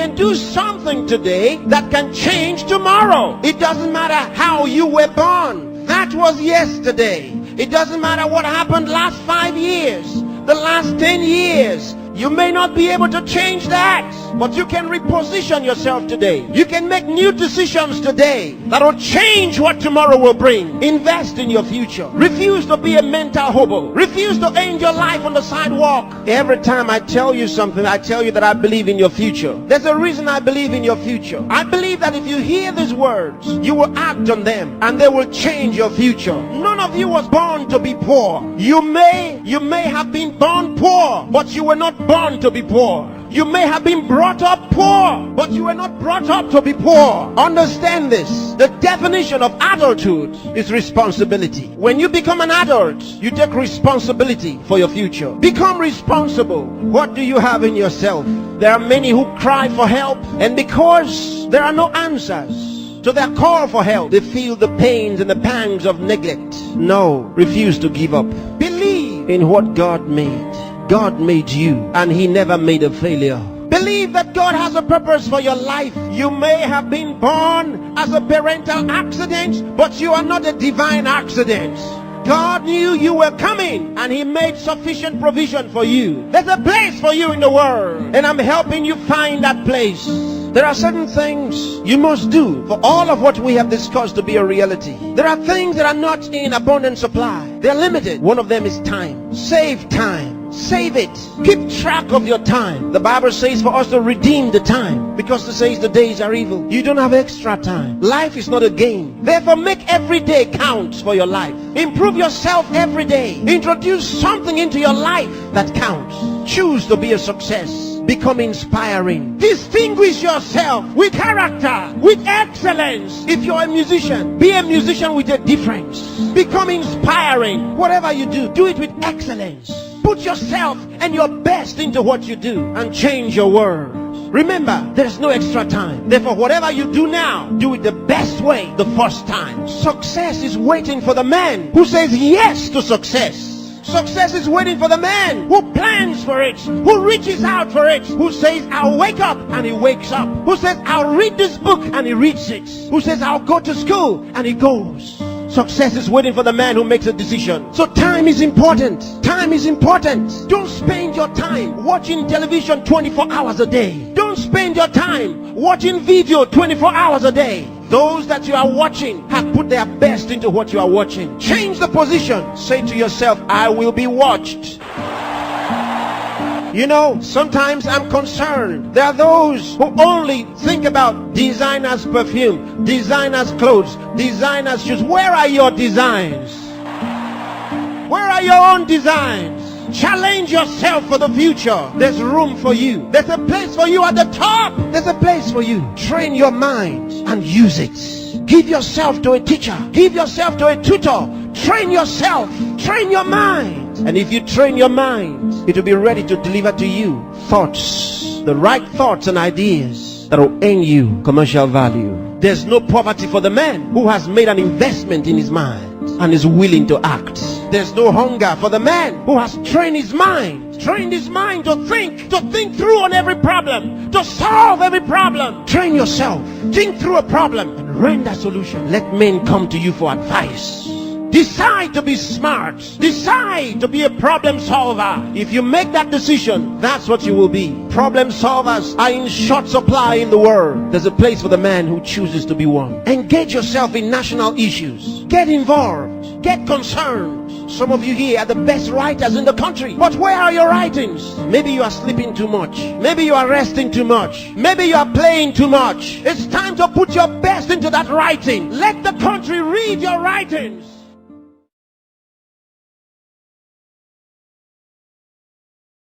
can do something today that can change tomorrow. It doesn't matter how you were born. That was yesterday. It doesn't matter what happened last 5 years, the last 10 years. You may not be able to change that, but you can reposition yourself today. You can make new decisions today that will change what tomorrow will bring. Invest in your future. Refuse to be a mental hobo. Refuse to end your life on the sidewalk. Every time I tell you something, I tell you that I believe in your future. There's a reason I believe in your future. I believe that if you hear these words, you will act on them and they will change your future. None of you was born to be poor. You may have been born poor, but you were not born to be poor. You may have been brought up poor, but you were not brought up to be poor. Understand this. The definition of adulthood is responsibility. When you become an adult, you take responsibility for your future. Become responsible. What do you have in yourself? There are many who cry for help, and because there are no answers to their call for help, they feel the pains and the pangs of neglect. No, refuse to give up. Believe in what God made. God made you, and He never made a failure. Believe that God has a purpose for your life. You may have been born as a parental accident, but you are not a divine accident. God knew you were coming, and He made sufficient provision for you. There's a place for you in the world, and I'm helping you find that place. There are certain things you must do for all of what we have discussed to be a reality. There are things that are not in abundant supply. They're limited. One of them is time. Save time. Save it. Keep track of your time. The Bible says for us to redeem the time, because it says the days are evil. You don't have extra time. Life is not a game. Therefore, make every day count for your life. Improve yourself every day. Introduce something into your life that counts. Choose to be a success. Become inspiring. Distinguish yourself with character, with excellence. If you're a musician, be a musician with a difference. Become inspiring. Whatever you do, do it with excellence. Put yourself and your best into what you do and change your world. Remember, there's no extra time. Therefore, whatever you do now, do it the best way the first time. Success is waiting for the man who says yes to success. Success is waiting for the man who plans for it, who reaches out for it, who says, I'll wake up, and he wakes up, who says, I'll read this book, and he reads it, who says, I'll go to school, and he goes. Success is waiting for the man who makes a decision. So time is important. Time is important. Don't spend your time watching television 24 hours a day. Don't spend your time watching video 24 hours a day. Those that you are watching have put their best into what you are watching. Change the position. Say to yourself, I will be watched. You know, sometimes I'm concerned. There are those who only think about designers' perfume, designers' clothes, designers' shoes. Where are your designs? Where are your own designs? Challenge yourself for the future. There's room for you. There's a place for you at the top. There's a place for you. Train your mind and use it. Give yourself to a teacher. Give yourself to a tutor. Train yourself. Train your mind. And if you train your mind, it will be ready to deliver to you thoughts, the right thoughts and ideas that will earn you commercial value. There's no poverty for the man who has made an investment in his mind and is willing to act. There's no hunger for the man who has trained his mind to think through on every problem, to solve every problem. Train yourself. Think through a problem and render solution. Let men come to you for advice. Decide to be smart. Decide to be a problem solver. If you make that decision, that's what you will be. Problem solvers are in short supply in the world. There's a place for the man who chooses to be one. Engage yourself in national issues. Get involved. Get concerned. Some of you here are the best writers in the country. But where are your writings? Maybe you are sleeping too much. Maybe you are resting too much. Maybe you are playing too much. It's time to put your best into that writing. Let the country read your writings.